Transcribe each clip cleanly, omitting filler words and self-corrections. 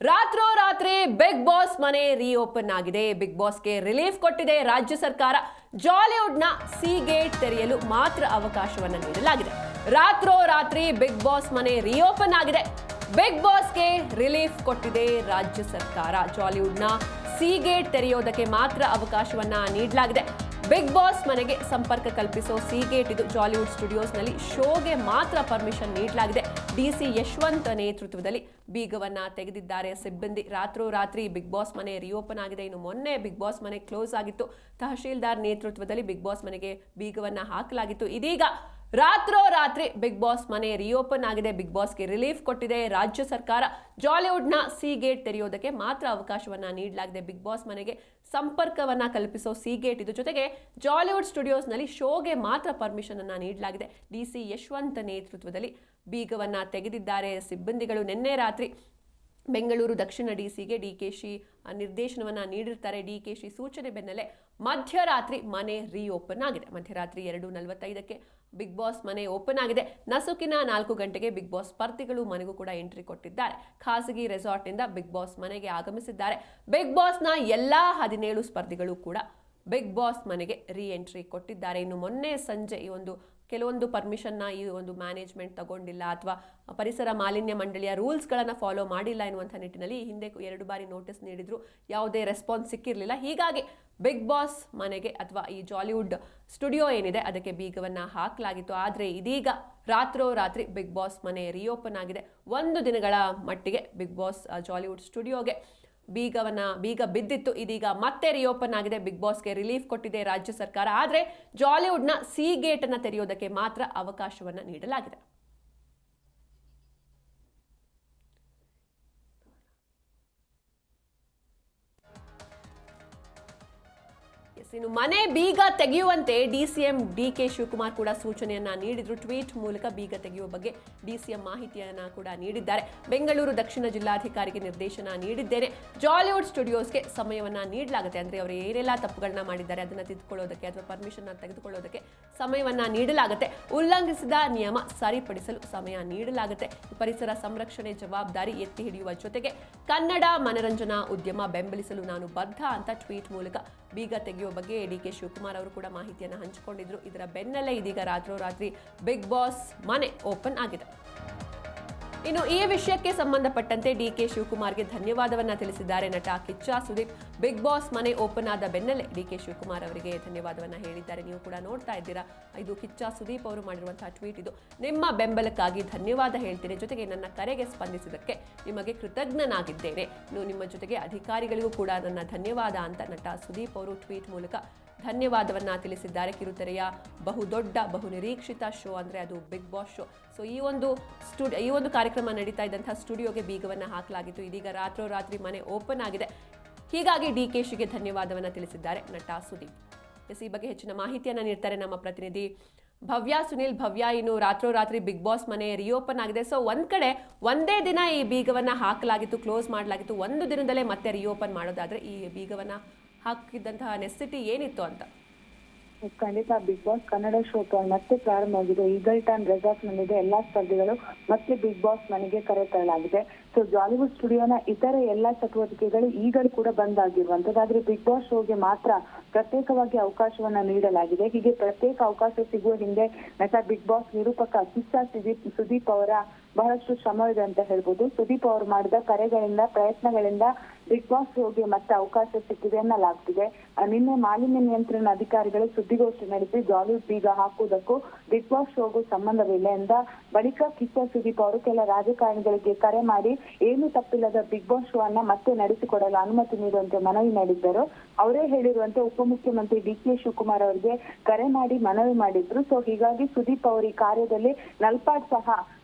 ರಾತ್ರೋರಾತ್ರಿ big boss ಮನೆ reopen ಆಗಿದೆ. ಬಿಗ್ ಬಾಸ್ಗೆ ರಿಲೀಫ್ ಕೊಟ್ಟಿದೆ ರಾಜ್ಯ ಸರ್ಕಾರ. ಜಾಲಿವುಡ್ನ ಸಿ ಗೇಟ್ ತೆರೆಯಲು ಮಾತ್ರ ಅವಕಾಶವನ್ನು ನೀಡಲಾಗಿದೆ. ರಾತ್ರೋರಾತ್ರಿ ಬಿಗ್ ಬಾಸ್ ಮನೆ ರೀಓಪನ್ ಆಗಿದೆ. ಬಿಗ್ ಬಾಸ್ಗೆ ರಿಲೀಫ್ ಕೊಟ್ಟಿದೆ ರಾಜ್ಯ ಸರ್ಕಾರ. ಜಾಲಿವುಡ್ನ ಸಿ ಗೇಟ್ ತೆರೆಯೋದಕ್ಕೆ ಮಾತ್ರ ಅವಕಾಶವನ್ನ ನೀಡಲಾಗಿದೆ. ಬಿಗ್ ಬಾಸ್ ಮನೆಗೆ ಸಂಪರ್ಕ ಕಲ್ಪಿಸೋ ಸಿ ಗೇಟ್ ಇದು. ಜಾಲಿವುಡ್ ಸ್ಟುಡಿಯೋಸ್ನಲ್ಲಿ ಶೋಗೆ ಮಾತ್ರ ಪರ್ಮಿಷನ್ ನೀಡಲಾಗಿದೆ. ಡಿಸಿ ಯಶವಂತ್ ನೇತೃತ್ವದಲ್ಲಿ ಬೀಗವನ್ನ ತೆಗೆದಿದ್ದಾರೆ ಸಿಬ್ಬಂದಿ. ರಾತ್ರೋರಾತ್ರಿ ಬಿಗ್ ಬಾಸ್ ಮನೆ ರಿಓಪನ್ ಆಗಿದೆ. ಇನ್ನು ಮೊನ್ನೆ ಬಿಗ್ ಬಾಸ್ ಮನೆ ಕ್ಲೋಸ್ ಆಗಿತ್ತು. ತಹಶೀಲ್ದಾರ್ ನೇತೃತ್ವದಲ್ಲಿ ಬಿಗ್ ಬಾಸ್ ಮನೆಗೆ ಬೀಗವನ್ನ ಹಾಕಲಾಗಿತ್ತು. ಇದೀಗ ರಾತ್ರೋರಾತ್ರಿ ಬಿಗ್ ಬಾಸ್ ಮನೆ ರಿಓಪನ್ ಆಗಿದೆ. ಬಿಗ್ ಬಾಸ್ಗೆ ರಿಲೀಫ್ ಕೊಟ್ಟಿದೆ ರಾಜ್ಯ ಸರ್ಕಾರ. ಜಾಲಿವುಡ್ನ ಸಿ ಗೇಟ್ ತೆರೆಯೋದಕ್ಕೆ ಮಾತ್ರ ಅವಕಾಶವನ್ನ ನೀಡಲಾಗಿದೆ. ಬಿಗ್ ಬಾಸ್ ಮನೆಗೆ ಸಂಪರ್ಕವನ್ನ ಕಲ್ಪಿಸೋ ಸಿ ಗೇಟ್ ಇದು. ಜೊತೆಗೆ ಜಾಲಿವುಡ್ ಸ್ಟುಡಿಯೋಸ್ನಲ್ಲಿ ಶೋಗೆ ಮಾತ್ರ ಪರ್ಮಿಷನ್ ಅನ್ನ ನೀಡಲಾಗಿದೆ. ಡಿಸಿ ಯಶವಂತ್ ನೇತೃತ್ವದಲ್ಲಿ ಬೀಗವನ್ನ ತೆಗೆದಿದ್ದಾರೆ ಸಿಬ್ಬಂದಿಗಳು. ನಿನ್ನೆ ರಾತ್ರಿ ಬೆಂಗಳೂರು ದಕ್ಷಿಣ ಡಿಸಿಗೆ ಡಿಕೆಶಿ ನಿರ್ದೇಶನವನ್ನ ನೀಡಿರ್ತಾರೆ. ಡಿಕೆಶಿ ಸೂಚನೆ ಬೆನ್ನಲ್ಲೇ ಮಧ್ಯರಾತ್ರಿ ಮನೆ ರೀಓಪನ್ ಆಗಿದೆ. ಮಧ್ಯರಾತ್ರಿ 2:45ಕ್ಕೆ ಬಿಗ್ ಬಾಸ್ ಮನೆ ಓಪನ್ ಆಗಿದೆ. ನಸುಕಿನ 4 ಗಂಟೆಗೆ ಬಿಗ್ ಬಾಸ್ ಸ್ಪರ್ಧಿಗಳು ಮನೆಗೂ ಕೂಡ ಎಂಟ್ರಿ ಕೊಟ್ಟಿದ್ದಾರೆ. ಖಾಸಗಿ ರೆಸಾರ್ಟ್ನಿಂದ ಬಿಗ್ ಬಾಸ್ ಮನೆಗೆ ಆಗಮಿಸಿದ್ದಾರೆ. ಬಿಗ್ ಬಾಸ್ನ ಎಲ್ಲಾ 17 ಸ್ಪರ್ಧಿಗಳು ಕೂಡ ಬಿಗ್ ಬಾಸ್ ಮನೆಗೆ ರೀ ಎಂಟ್ರಿ ಕೊಟ್ಟಿದ್ದಾರೆ. ಇನ್ನು ಮೊನ್ನೆ ಸಂಜೆ ಕೆಲವೊಂದು ಪರ್ಮಿಷನ್ನ ಈ ಒಂದು ಮ್ಯಾನೇಜ್ಮೆಂಟ್ ತಗೊಂಡಿಲ್ಲ ಅಥವಾ ಪರಿಸರ ಮಾಲಿನ್ಯ ಮಂಡಳಿಯ ರೂಲ್ಸ್ಗಳನ್ನು ಫಾಲೋ ಮಾಡಿಲ್ಲ ಎನ್ನುವಂಥ ನಿಟ್ಟಿನಲ್ಲಿ ಹಿಂದೆ 2 ಬಾರಿ ನೋಟಿಸ್ ನೀಡಿದ್ರು. ಯಾವುದೇ ರೆಸ್ಪಾನ್ಸ್ ಸಿಕ್ಕಿರಲಿಲ್ಲ. ಹೀಗಾಗಿ ಬಿಗ್ ಬಾಸ್ ಮನೆಗೆ ಅಥವಾ ಈ ಜಾಲಿವುಡ್ ಸ್ಟುಡಿಯೋ ಏನಿದೆ ಅದಕ್ಕೆ ಬೀಗವನ್ನು ಹಾಕಲಾಗಿತ್ತು. ಆದರೆ ಇದೀಗ ರಾತ್ರೋರಾತ್ರಿ ಬಿಗ್ ಬಾಸ್ ಮನೆ ರಿಓಪನ್ ಆಗಿದೆ. 1 ದಿನಗಳ ಮಟ್ಟಿಗೆ ಬಿಗ್ ಬಾಸ್ ಜಾಲಿವುಡ್ ಸ್ಟುಡಿಯೋಗೆ ಬೀಗ ಬಿದ್ದಿತ್ತು. ಇದೀಗ ಮತ್ತೆ ರಿಓಪನ್ ಆಗಿದೆ. ಬಿಗ್ ಬಾಸ್ಗೆ ರಿಲೀಫ್ ಕೊಟ್ಟಿದೆ ರಾಜ್ಯ ಸರ್ಕಾರ. ಆದರೆ ಜಾಲಿವುಡ್ನ ಸಿ ಗೇಟ್ ಅನ್ನು ತೆರೆಯೋದಕ್ಕೆ ಮಾತ್ರ ಅವಕಾಶವನ್ನ ನೀಡಲಾಗಿದೆ. ಇನ್ನು ಮನೆ ಬೀಗ ತೆಗೆಯುವಂತೆ ಡಿಸಿಎಂ ಡಿಕೆ ಶಿವಕುಮಾರ್ ಕೂಡ ಸೂಚನೆಯನ್ನ ನೀಡಿದ್ರು. ಟ್ವೀಟ್ ಮೂಲಕ ಬೀಗ ತೆಗೆಯುವ ಬಗ್ಗೆ ಡಿಸಿಎಂ ಮಾಹಿತಿಯನ್ನ ಕೂಡ ನೀಡಿದ್ದಾರೆ. ಬೆಂಗಳೂರು ದಕ್ಷಿಣ ಜಿಲ್ಲಾಧಿಕಾರಿಗೆ ನಿರ್ದೇಶನ ನೀಡಿದ್ದೇನೆ. ಜಾಲಿವುಡ್ ಸ್ಟುಡಿಯೋಸ್ಗೆ ಸಮಯವನ್ನ ನೀಡಲಾಗುತ್ತೆ. ಅಂದ್ರೆ ಅವರು ಏನೆಲ್ಲ ತಪ್ಪುಗಳನ್ನ ಮಾಡಿದ್ದಾರೆ ಅದನ್ನ ತಿದ್ದುಕೊಳ್ಳೋದಕ್ಕೆ ಅಥವಾ ಪರ್ಮಿಷನ್ ತೆಗೆದುಕೊಳ್ಳೋದಕ್ಕೆ ಸಮಯವನ್ನ ನೀಡಲಾಗುತ್ತೆ. ಉಲ್ಲಂಘಿಸಿದ ನಿಯಮ ಸರಿಪಡಿಸಲು ಸಮಯ ನೀಡಲಾಗುತ್ತೆ. ಪರಿಸರ ಸಂರಕ್ಷಣೆ ಜವಾಬ್ದಾರಿ ಎತ್ತಿ ಹಿಡಿಯುವ ಜೊತೆಗೆ ಕನ್ನಡ ಮನರಂಜನಾ ಉದ್ಯಮ ಬೆಂಬಲಿಸಲು ನಾನು ಬದ್ಧ ಅಂತ ಟ್ವೀಟ್ ಮೂಲಕ ಬೀಗ ತೆಗೆಯುವ ಬಗ್ಗೆ ಡಿಕೆ ಶಿವಕುಮಾರ್ ಅವರು ಕೂಡ ಮಾಹಿತಿಯನ್ನು ಹಂಚಿಕೊಂಡಿದ್ರು. ಇದರ ಬೆನ್ನಲ್ಲೇ ಇದೀಗ ರಾತ್ರೋರಾತ್ರಿ ಬಿಗ್ ಬಾಸ್ ಮನೆ ಓಪನ್ ಆಗಿದೆ. ಇನ್ನು ಈ ವಿಷಯಕ್ಕೆ ಸಂಬಂಧಪಟ್ಟಂತೆ ಡಿಕೆ ಶಿವಕುಮಾರ್ಗೆ ಧನ್ಯವಾದವನ್ನ ತಿಳಿಸಿದ್ದಾರೆ ನಟ ಕಿಚ್ಚ ಸುದೀಪ್. ಬಿಗ್ ಬಾಸ್ ಮನೆ ಓಪನ್ ಆದ ಬೆನ್ನಲ್ಲೇ ಡಿಕೆ ಶಿವಕುಮಾರ್ ಅವರಿಗೆ ಧನ್ಯವಾದವನ್ನ ಹೇಳಿದ್ದಾರೆ. ನೀವು ಕೂಡ ನೋಡ್ತಾ ಇದ್ದೀರಾ, ಇದು ಕಿಚ್ಚ ಸುದೀಪ್ ಅವರು ಮಾಡಿರುವಂತಹ ಟ್ವೀಟ್ ಇದು. ನಿಮ್ಮ ಬೆಂಬಲಕ್ಕಾಗಿ ಧನ್ಯವಾದ ಹೇಳ್ತೇನೆ. ಜೊತೆಗೆ ನನ್ನ ಕರೆಗೆ ಸ್ಪಂದಿಸಿದ್ದಕ್ಕೆ ನಿಮಗೆ ಕೃತಜ್ಞನಾಗಿದ್ದೇನೆ. ನಿಮ್ಮ ಜೊತೆಗೆ ಅಧಿಕಾರಿಗಳಿಗೂ ಕೂಡ ನನ್ನ ಧನ್ಯವಾದ ಅಂತ ನಟ ಸುದೀಪ್ ಅವರು ಟ್ವೀಟ್ ಮೂಲಕ ಧನ್ಯವಾದವನ್ನ ತಿಳಿಸಿದ್ದಾರೆ. ಕಿರುತೆರೆಯ ಬಹುದೊಡ್ಡ ಬಹುನಿರೀಕ್ಷಿತ ಶೋ ಅಂದ್ರೆ ಅದು ಬಿಗ್ ಬಾಸ್ ಶೋ. ಸೊ ಈ ಒಂದು ಕಾರ್ಯಕ್ರಮ ನಡೀತಾ ಇದ್ದಂತಹ ಸ್ಟುಡಿಯೋಗೆ ಬೀಗವನ್ನ ಹಾಕಲಾಗಿತ್ತು. ಇದೀಗ ರಾತ್ರೋರಾತ್ರಿ ಮನೆ ಓಪನ್ ಆಗಿದೆ. ಹೀಗಾಗಿ ಡಿಕೆಶಿಗೆ ಧನ್ಯವಾದವನ್ನ ತಿಳಿಸಿದ್ದಾರೆ ನಟ ಸುದೀಪ್. ಈ ಬಗ್ಗೆ ಹೆಚ್ಚಿನ ಮಾಹಿತಿಯನ್ನ ನೀಡ್ತಾರೆ ನಮ್ಮ ಪ್ರತಿನಿಧಿ ಭವ್ಯ ಸುನಿಲ್. ಭವ್ಯ, ಇನ್ನು ರಾತ್ರೋರಾತ್ರಿ ಬಿಗ್ ಬಾಸ್ ಮನೆ ರಿಓಪನ್ ಆಗಿದೆ. ಸೊ ಒಂದ್ ಕಡೆ ಒಂದೇ ದಿನ ಈ ಬೀಗವನ್ನ ಹಾಕಲಾಗಿತ್ತು, ಕ್ಲೋಸ್ ಮಾಡಲಾಗಿತ್ತು. 1 ದಿನದಲ್ಲೇ ಮತ್ತೆ ರಿಓಪನ್ ಮಾಡೋದಾದ್ರೆ ಈ ಬೀಗವನ್ನ ಹಾಕಿದಂತಹ ನೆಸಿಟಿ ಏನಿತ್ತು ಅಂತ? ಖಂಡಿತ ಬಿಗ್ ಬಾಸ್ ಕನ್ನಡ ಶೋ ಮತ್ತೆ ಪ್ರಾರಂಭ ಆಗಿದೆ. ಈಗಲ್ ಟನ್ ರೆಸಾರ್ಟ್ ನಲ್ಲಿದೆ. ಎಲ್ಲಾ ಸ್ಪರ್ಧಿಗಳು ಮತ್ತೆ ಬಿಗ್ ಬಾಸ್ ಮನೆಗೆ ಕರೆತರಲಾಗಿದೆ. ಸೊ ಜಾಲಿವುಡ್ ಸ್ಟುಡಿಯೋನ ಇತರ ಎಲ್ಲಾ ಚಟುವಟಿಕೆಗಳು ಈಗಲೂ ಕೂಡ ಬಂದ್ ಆಗಿರುವಂತದ್ದು. ಆದ್ರೆ ಬಿಗ್ ಬಾಸ್ ಶೋಗೆ ಮಾತ್ರ ಪ್ರತ್ಯೇಕವಾಗಿ ಅವಕಾಶವನ್ನ ನೀಡಲಾಗಿದೆ. ಹೀಗೆ ಪ್ರತ್ಯೇಕ ಅವಕಾಶ ಸಿಗುವ ಹಿಂದೆ ನಟ ಬಿಗ್ ಬಾಸ್ ನಿರೂಪಕ ಕಿಚ್ಚ ಸುದೀಪ್ ಅವರ ಬಹಳಷ್ಟು ಶ್ರಮವಿದೆ ಅಂತ ಹೇಳ್ಬೋದು. ಸುದೀಪ್ ಅವರು ಮಾಡಿದ ಕರೆಗಳಿಂದ ಪ್ರಯತ್ನಗಳಿಂದ ಬಿಗ್ ಬಾಸ್ ಶೋಗೆ ಮತ್ತೆ ಅವಕಾಶ ಸಿಕ್ಕಿದೆ ಎನ್ನಲಾಗ್ತಿದೆ. ನಿನ್ನೆ ಮಾಲಿನ್ಯ ನಿಯಂತ್ರಣ ಅಧಿಕಾರಿಗಳು ಸುದ್ದಿಗೋಷ್ಠಿ ನಡೆಸಿ ಜಾಲಿವುಡ್ ಬೀಗ ಹಾಕುವುದಕ್ಕೂ ಬಿಗ್ ಬಾಸ್ ಶೋಗೂ ಸಂಬಂಧವಿಲ್ಲ ಎಂದ ಬಳಿಕ ಕಿಚ್ಚ ಸುದೀಪ್ ಅವರು ಕೆಲ ರಾಜಕಾರಣಿಗಳಿಗೆ ಕರೆ ಮಾಡಿ ಏನು ತಪ್ಪಿಲ್ಲದ ಬಿಗ್ ಬಾಸ್ ಶೋ ಅನ್ನ ಮತ್ತೆ ನಡೆಸಿಕೊಡಲು ಅನುಮತಿ ನೀಡುವಂತೆ ಮನವಿ ಮಾಡಿದ್ದರು. ಅವರೇ ಹೇಳಿರುವಂತೆ ಉಪಮುಖ್ಯಮಂತ್ರಿ ಡಿಕೆ ಶಿವಕುಮಾರ್ ಅವರಿಗೆ ಕರೆ ಮಾಡಿ ಮನವಿ ಮಾಡಿದ್ರು. ಸೊ ಹೀಗಾಗಿ ಸುದೀಪ್ ಅವರು ಈ ಕಾರ್ಯದಲ್ಲಿ ನಲ್ಪಾಡ್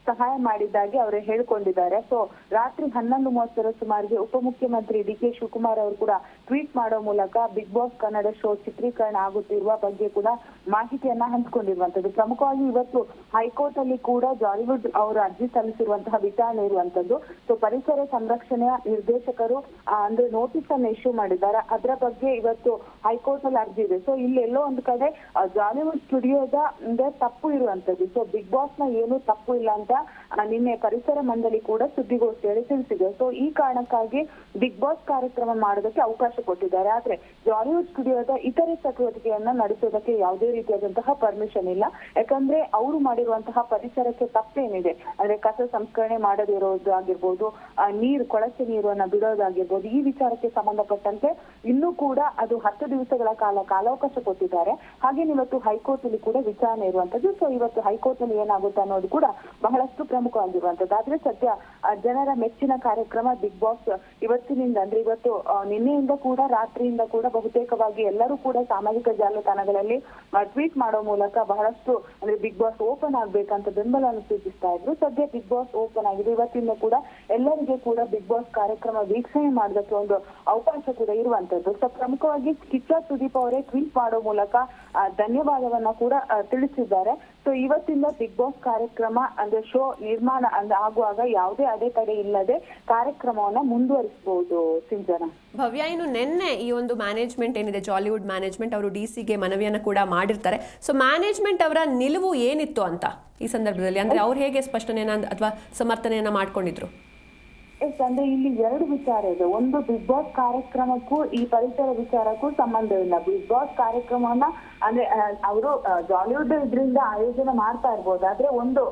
ಸಹಾಯ ಮಾಡಿದ್ದಾಗಿ ಅವರು ಹೇಳಿಕೊಂಡಿದ್ದಾರೆ. ಸೊ ರಾತ್ರಿ 11:30 ಸುಮಾರಿಗೆ ಉಪಮುಖ್ಯಮಂತ್ರಿ ಡಿಕೆ ಶಿವಕುಮಾರ್ ಅವರು ಕೂಡ ಟ್ವೀಟ್ ಮಾಡೋ ಮೂಲಕ ಬಿಗ್ ಬಾಸ್ ಕನ್ನಡ ಶೋ ಚಿತ್ರೀಕರಣ ಆಗುತ್ತಿರುವ ಬಗ್ಗೆ ಕೂಡ ಮಾಹಿತಿಯನ್ನ ಹಂಚಿಕೊಂಡಿರುವಂತದ್ದು. ಪ್ರಮುಖವಾಗಿ ಇವತ್ತು ಹೈಕೋರ್ಟ್ ಅಲ್ಲಿ ಕೂಡ ಜಾಲಿವುಡ್ ಅವರು ಅರ್ಜಿ ಸಲ್ಲಿಸಿರುವಂತಹ ವಿಚಾರಣೆ ಇರುವಂತದ್ದು. ಸೊ ಪರಿಸರ ಸಂರಕ್ಷಣೆಯ ನಿರ್ದೇಶಕರು ಅಂದ್ರೆ ನೋಟಿಸ್ ಅನ್ನು ಇಶ್ಯೂ ಮಾಡಿದ್ದಾರೆ. ಅದರ ಬಗ್ಗೆ ಇವತ್ತು ಹೈಕೋರ್ಟ್ ಅಲ್ಲಿ ಅರ್ಜಿ ಇದೆ. ಸೊ ಇಲ್ಲೆಲ್ಲೋ ಒಂದು ಕಡೆ ಜಾಲಿವುಡ್ ಸ್ಟುಡಿಯೋದ ತಪ್ಪು ಇರುವಂತದ್ದು. ಸೊ ಬಿಗ್ ಬಾಸ್ ನ ಏನು ತಪ್ಪು ಇಲ್ಲ ಅಂತ ನಿನ್ನೆ ಪರಿಸರ ಮಂಡಳಿ ಕೂಡ ಸುದ್ದಿಗೋಷ್ಠಿಯಲ್ಲಿ ತಿಳಿಸಿದೆ. ಸೊ ಈ ಕಾರಣಕ್ಕಾಗಿ ಬಿಗ್ ಬಾಸ್ ಕಾರ್ಯಕ್ರಮ ಮಾಡೋದಕ್ಕೆ ಅವಕಾಶ ಕೊಟ್ಟಿದ್ದಾರೆ. ಆದ್ರೆ ಜಾಲಿವುಡ್ ಸ್ಟುಡಿಯೋದ ಇತರೆ ಚಟುವಟಿಕೆಯನ್ನ ನಡೆಸೋದಕ್ಕೆ ಯಾವುದೇ ರೀತಿಯಾದಂತಹ ಪರ್ಮಿಷನ್ ಇಲ್ಲ. ಯಾಕಂದ್ರೆ ಅವರು ಮಾಡಿರುವಂತಹ ಪರಿಸರಕ್ಕೆ ತಪ್ಪೇನಿದೆ ಅಂದ್ರೆ ಕಸ ಸಂಸ್ಕರಣೆ ಮಾಡದಿರೋದು ಆಗಿರ್ಬೋದು, ಕೊಳಚೆ ನೀರನ್ನ ಬಿಡೋದಾಗಿರ್ಬೋದು, ಈ ವಿಚಾರಕ್ಕೆ ಸಂಬಂಧಪಟ್ಟಂತೆ ಇನ್ನೂ ಕೂಡ ಅದು 10 ದಿವಸಗಳ ಕಾಲಾವಕಾಶ ಕೊಟ್ಟಿದ್ದಾರೆ. ಹಾಗೆ ಇವತ್ತು ಹೈಕೋರ್ಟ್ ಅಲ್ಲಿ ಕೂಡ ವಿಚಾರಣೆ ಇರುವಂತದ್ದು. ಸೊ ಇವತ್ತು ಹೈಕೋರ್ಟ್ ನಲ್ಲಿ ಏನಾಗುತ್ತೆ ಅನ್ನೋದು ಕೂಡ ಬಹಳಷ್ಟು ಪ್ರಮುಖವಾಗಿರುವಂತದ್ದು. ಆದ್ರೆ ಸದ್ಯ ಜನರ ಮೆಚ್ಚಿನ ಕಾರ್ಯಕ್ರಮ ಬಿಗ್ ಬಾಸ್ ಇವತ್ತಿನಿಂದ ಅಂದ್ರೆ ಇವತ್ತು ನಿನ್ನೆಯಿಂದ ಕೂಡ ರಾತ್ರಿಯಿಂದ ಕೂಡ ಬಹುತೇಕವಾಗಿ ಎಲ್ಲರೂ ಕೂಡ ಸಾಮಾಜಿಕ ಜಾಲತಾಣಗಳಲ್ಲಿ ಟ್ವೀಟ್ ಮಾಡೋ ಮೂಲಕ ಬಹಳಷ್ಟು ಅಂದ್ರೆ ಬಿಗ್ ಬಾಸ್ ಓಪನ್ ಆಗ್ಬೇಕಂತ ಬೆಂಬಲವನ್ನು ಸೂಚಿಸ್ತಾ ಇದ್ರು. ಸದ್ಯ ಬಿಗ್ ಬಾಸ್ ಓಪನ್ ಆಗಿದೆ. ಇವತ್ತಿಂದ ಕೂಡ ಎಲ್ಲರಿಗೆ ಕೂಡ ಬಿಗ್ ಬಾಸ್ ಕಾರ್ಯಕ್ರಮ ವೀಕ್ಷಣೆ ಮಾಡೋದಕ್ಕೆ ಒಂದು ಅವಕಾಶ ಕೂಡ ಇರುವಂತದ್ದು. ಸೊ ಪ್ರಮುಖವಾಗಿ ಕಿಚ್ಚ ಸುದೀಪ್ ಅವರೇ ಟ್ವೀಟ್ ಮಾಡೋ ಮೂಲಕ ಧನ್ಯವಾದವನ್ನ ಕೂಡ ತಿಳಿಸಿದ್ದಾರೆ. ಸೊ ಇವತ್ತಿಂದ ಬಿಗ್ ಬಾಸ್ ಕಾರ್ಯಕ್ರಮ ಅಂದ್ರೆ ಶೋ ನಿರ್ಮಾಣ ಆಗುವಾಗ ಯಾವುದೇ ಅಡೆತಡೆ ಇಲ್ಲದೆ ಕಾರ್ಯಕ್ರಮವನ್ನ ಮುಂದುವರಿಸಬಹುದು. ಸಿಂಚನ, ಭವ್ಯ, ಇನ್ನು ನಿನ್ನೆ ಈ ಒಂದು ಮ್ಯಾನೇಜ್ಮೆಂಟ್ ಏನಿದೆ, ಜಾಲಿವುಡ್ ಮ್ಯಾನೇಜ್ಮೆಂಟ್, ಅವರು ಡಿಸಿಗೆ ಮನವಿಯನ್ನು ಕೂಡ ಮಾಡಿರ್ತಾರೆ. ಸೊ ಮ್ಯಾನೇಜ್ಮೆಂಟ್ ಅವರ ನಿಲುವು ಏನಿತ್ತು ಅಂತ ಈ ಸಂದರ್ಭದಲ್ಲಿ, ಅಂದ್ರೆ ಅವ್ರು ಹೇಗೆ ಸ್ಪಷ್ಟನೆಯನ್ನ ಅಥವಾ ಸಮರ್ಥನೆಯನ್ನ ಮಾಡ್ಕೊಂಡಿದ್ರು? ಅಂದ್ರೆ ಇಲ್ಲಿ 2 ವಿಚಾರ ಇದೆ. ಒಂದು, ಬಿಗ್ ಬಾಸ್ ಕಾರ್ಯಕ್ರಮಕ್ಕೂ ಈ ಪರಿಸರ ವಿಚಾರಕ್ಕೂ ಸಂಬಂಧವಿಲ್ಲ. ಬಿಗ್ ಬಾಸ್ ಕಾರ್ಯಕ್ರಮವನ್ನ ಅಂದ್ರೆ ಅವರು ಜಾಲಿವುಡ್ ಇದರಿಂದ ಆಯೋಜನೆ ಮಾಡ್ತಾ ಇರ್ಬೋದು. ಆದ್ರೆ ಒಂದು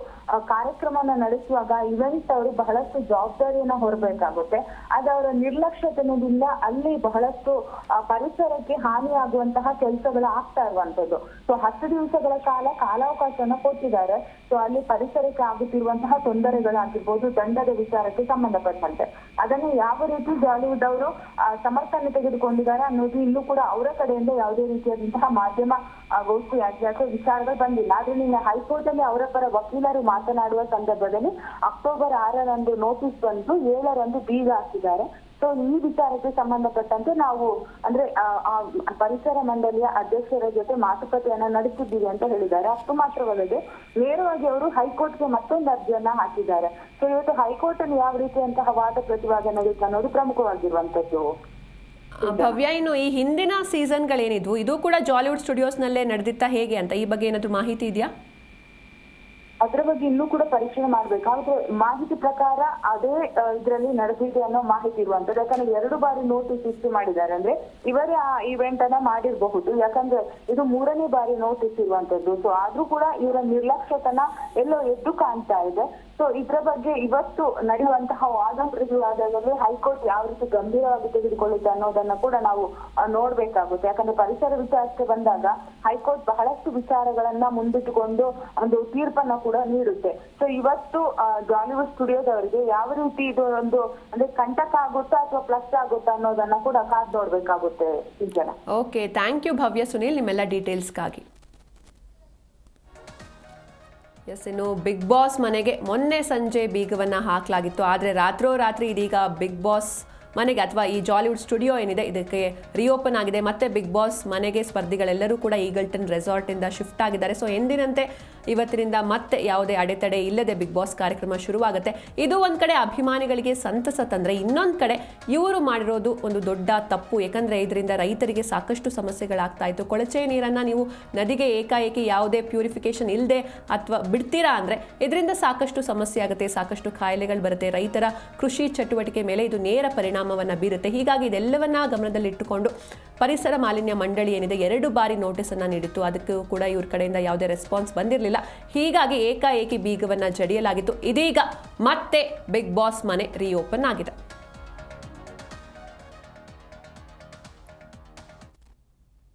ಕಾರ್ಯಕ್ರಮವನ್ನ ನಡೆಸುವಾಗ ಇವೆಂಟ್ ಅವರು ಬಹಳಷ್ಟು ಜವಾಬ್ದಾರಿಯನ್ನ ಹೊರಬೇಕಾಗುತ್ತೆ. ಅದು ಅವರ ನಿರ್ಲಕ್ಷ್ಯತನದಿಂದ ಅಲ್ಲಿ ಬಹಳಷ್ಟು ಪರಿಸರಕ್ಕೆ ಹಾನಿಯಾಗುವಂತಹ ಕೆಲಸಗಳು ಆಗ್ತಾ ಇರುವಂತದ್ದು. ಸೊ 10 ದಿವಸಗಳ ಕಾಲಾವಕಾಶವನ್ನ ಕೊಟ್ಟಿದ್ದಾರೆ. ಸೊ ಅಲ್ಲಿ ಪರಿಸರಕ್ಕೆ ಆಗುತ್ತಿರುವಂತಹ ತೊಂದರೆಗಳಾಗಿರ್ಬೋದು, ದಂಡದ ವಿಚಾರಕ್ಕೆ ಸಂಬಂಧಪಟ್ಟಂತೆ ಅದನ್ನು ಯಾವ ರೀತಿ ಜಾಲಿವುಡ್ ಅವರು ಸಮರ್ಥನೆ ತೆಗೆದುಕೊಂಡಿದ್ದಾರೆ ಅನ್ನೋದು ಇಲ್ಲೂ ಕೂಡ ಅವರ ಕಡೆಯಿಂದ ಯಾವುದೇ ರೀತಿಯಾದಂತಹ ಮಾಧ್ಯಮ ಗೋಷ್ಠಿ ಅಥವಾ ವಿಚಾರಗಳು ಬಂದಿಲ್ಲ. ಆದ್ರೆ ನಿನ್ನೆ ಹೈಕೋರ್ಟ್ ಅಲ್ಲಿ ಅವರ ಪರ ವಕೀಲರು ಮಾತನಾಡುವ ಸಂದರ್ಭದಲ್ಲಿ ಅಕ್ಟೋಬರ್ 6ರಂದು ನೋಟಿಸ್ ಬಂತು, 7ರಂದು ಬೀಗ ಹಾಕಿದ್ದಾರೆ. ಸೊ ಈ ವಿಚಾರಕ್ಕೆ ಸಂಬಂಧಪಟ್ಟಂತೆ ನಾವು ಅಂದ್ರೆ ಪರಿಸರ ಮಂಡಳಿಯ ಅಧ್ಯಕ್ಷರ ಜೊತೆ ಮಾತುಕತೆಯನ್ನ ನಡೆಸಿದ್ದೀವಿ ಅಂತ ಹೇಳಿದ್ದಾರೆ. ಅಷ್ಟು ಮಾತ್ರವಲ್ಲದೆ ನೇರವಾಗಿ ಅವರು ಹೈಕೋರ್ಟ್ಗೆ ಮತ್ತೊಂದು ಅರ್ಜಿಯನ್ನ ಹಾಕಿದ್ದಾರೆ. ಸೊ ಇವತ್ತು ಹೈಕೋರ್ಟ್ ಅಲ್ಲಿ ಯಾವ ರೀತಿಯಂತಹ ವಾದ ಪ್ರತಿವಾದ ನಡೆಯುತ್ತೆ ಅನ್ನೋದು ಪ್ರಮುಖವಾಗಿರುವಂತದ್ದು. ಭವ್ಯ, ಇನ್ನು ಈ ಹಿಂದಿನ ಸೀಸನ್ಗಳೇನಿದ್ವು ಇದು ಕೂಡ ಜಾಲಿವುಡ್ ಸ್ಟುಡಿಯೋಸ್ನಲ್ಲೇ ನಡೆದಿತ್ತಾ ಹೇಗೆ ಅಂತ ಈ ಬಗ್ಗೆ ಏನಾದ್ರು ಮಾಹಿತಿ ಇದೆಯಾ? ಅದರ ಬಗ್ಗೆ ಇನ್ನೂ ಕೂಡ ಪರೀಕ್ಷೆ ಮಾಡ್ಬೇಕು. ಆದ್ರೆ ಮಾಹಿತಿ ಪ್ರಕಾರ ಅದೇ ಇದರಲ್ಲಿ ನಡೆದಿದೆ ಅನ್ನೋ ಮಾಹಿತಿ ಇರುವಂತದ್ದು. ಯಾಕಂದ್ರೆ 2 ಬಾರಿ ನೋಟಿಸ್ ಇಶ್ಯೂ ಮಾಡಿದ್ದಾರೆ. ಅಂದ್ರೆ ಇವರೇ ಆ ಇವೆಂಟ್ ಅನ್ನ ಮಾಡಿರಬಹುದು. ಯಾಕಂದ್ರೆ ಇದು 3ನೇ ಬಾರಿ ನೋಟಿಸ್ ಇರುವಂತದ್ದು. ಸೊ ಆದ್ರೂ ಕೂಡ ಇವರ ನಿರ್ಲಕ್ಷ್ಯತನ ಎಲ್ಲೋ ಎದ್ದು ಕಾಣ್ತಾ ಇದೆ. ಸೊ ಇದ್ರ ಬಗ್ಗೆ ಇವತ್ತು ನಡೆಯುವಂತಹ ವಾದ ಪ್ರತಿವಾದದಲ್ಲಿ ಹೈಕೋರ್ಟ್ ಯಾವ ರೀತಿ ಗಂಭೀರವಾಗಿ ತೆಗೆದುಕೊಳ್ಳುತ್ತೆ ಅನ್ನೋದನ್ನ ಕೂಡ ನಾವು ನೋಡ್ಬೇಕಾಗುತ್ತೆ. ಯಾಕಂದ್ರೆ ಪರಿಸರ ವಿಚಾರಕ್ಕೆ ಬಂದಾಗ ಹೈಕೋರ್ಟ್ ಬಹಳಷ್ಟು ವಿಚಾರಗಳನ್ನ ಮುಂದಿಟ್ಟುಕೊಂಡು ಒಂದು ತೀರ್ಪನ್ನ ಕೂಡ ನೀಡುತ್ತೆ. ಸೊ ಇವತ್ತು ಜಾಲಿವುಡ್ ಸ್ಟುಡಿಯೋದವರಿಗೆ ಯಾವ ರೀತಿ ಇದು ಒಂದು ಅಂದ್ರೆ ಕಂಟಕ ಆಗುತ್ತಾ ಅಥವಾ ಪ್ಲಸ್ ಆಗುತ್ತಾ ಅನ್ನೋದನ್ನ ಕೂಡ ಕಾದ್ ನೋಡ್ಬೇಕಾಗುತ್ತೆ. ಓಕೆ, ಥ್ಯಾಂಕ್ ಯು ಭವ್ಯ ಸುನೀಲ್ ನಿಮ್ಮೆಲ್ಲ ಡೀಟೇಲ್ಸ್ಗಾಗಿ. ಎಸ್, ಇನ್ನು ಬಿಗ್ ಬಾಸ್ ಮನೆಗೆ ಮೊನ್ನೆ ಸಂಜೆ ಬೀಗವನ್ನು ಹಾಕಲಾಗಿತ್ತು. ಆದರೆ ರಾತ್ರೋರಾತ್ರಿ ಇದೀಗ ಬಿಗ್ ಬಾಸ್ ಮನೆಗೆ ಅಥವಾ ಈ ಜಾಲಿವುಡ್ ಸ್ಟುಡಿಯೋ ಏನಿದೆ ಇದಕ್ಕೆ ರಿಓಪನ್ ಆಗಿದೆ. ಮತ್ತೆ ಬಿಗ್ ಬಾಸ್ ಮನೆಗೆ ಸ್ಪರ್ಧಿಗಳೆಲ್ಲರೂ ಕೂಡ ಈಗಲ್ಟನ್ ರೆಸಾರ್ಟಿಂದ ಶಿಫ್ಟ್ ಆಗಿದ್ದಾರೆ. ಸೊ ಎಂದಿನಂತೆ ಇವತ್ತಿನಿಂದ ಮತ್ತೆ ಯಾವುದೇ ಅಡೆತಡೆ ಇಲ್ಲದೆ ಬಿಗ್ ಬಾಸ್ ಕಾರ್ಯಕ್ರಮ ಶುರುವಾಗುತ್ತೆ. ಇದು ಒಂದು ಕಡೆ ಅಭಿಮಾನಿಗಳಿಗೆ ಸಂತಸ ತಂದರೆ, ಇನ್ನೊಂದು ಕಡೆ ಇವರು ಮಾಡಿರೋದು ಒಂದು ದೊಡ್ಡ ತಪ್ಪು. ಯಾಕಂದರೆ ಇದರಿಂದ ರೈತರಿಗೆ ಸಾಕಷ್ಟು ಸಮಸ್ಯೆಗಳಾಗ್ತಾ ಇತ್ತು. ಕೊಳಚೆ ನೀರನ್ನು ನೀವು ನದಿಗೆ ಏಕಾಏಕಿ ಯಾವುದೇ ಪ್ಯೂರಿಫಿಕೇಶನ್ ಇಲ್ಲದೆ ಅಥವಾ ಬಿಡ್ತೀರಾ ಅಂದರೆ ಇದರಿಂದ ಸಾಕಷ್ಟು ಸಮಸ್ಯೆ ಆಗುತ್ತೆ, ಸಾಕಷ್ಟು ಕಾಯಿಲೆಗಳು ಬರುತ್ತೆ. ರೈತರ ಕೃಷಿ ಚಟುವಟಿಕೆ ಮೇಲೆ ಇದು ನೇರ ಪರಿಣಾಮವನ್ನು ಬೀರುತ್ತೆ. ಹೀಗಾಗಿ ಇದೆಲ್ಲವನ್ನ ಗಮನದಲ್ಲಿಟ್ಟುಕೊಂಡು ಪರಿಸರ ಮಾಲಿನ್ಯ ಮಂಡಳಿ ಏನಿದೆ 2 ಬಾರಿ ನೋಟಿಸನ್ನು ನೀಡಿತ್ತು. ಅದಕ್ಕೂ ಕೂಡ ಇವ್ರ ಕಡೆಯಿಂದ ಯಾವುದೇ ರೆಸ್ಪಾನ್ಸ್ ಬಂದಿರಲಿಲ್ಲ. ಹೀಗಾಗಿ ಏಕಾಏಕಿ ಬೀಗವನ್ನು ಜಡಿಯಲಾಗಿತ್ತು. ಇದೀಗ ಮತ್ತೆ ಬಿಗ್ ಬಾಸ್ ಮನೆ ರಿಓಪನ್ ಆಗಿದೆ.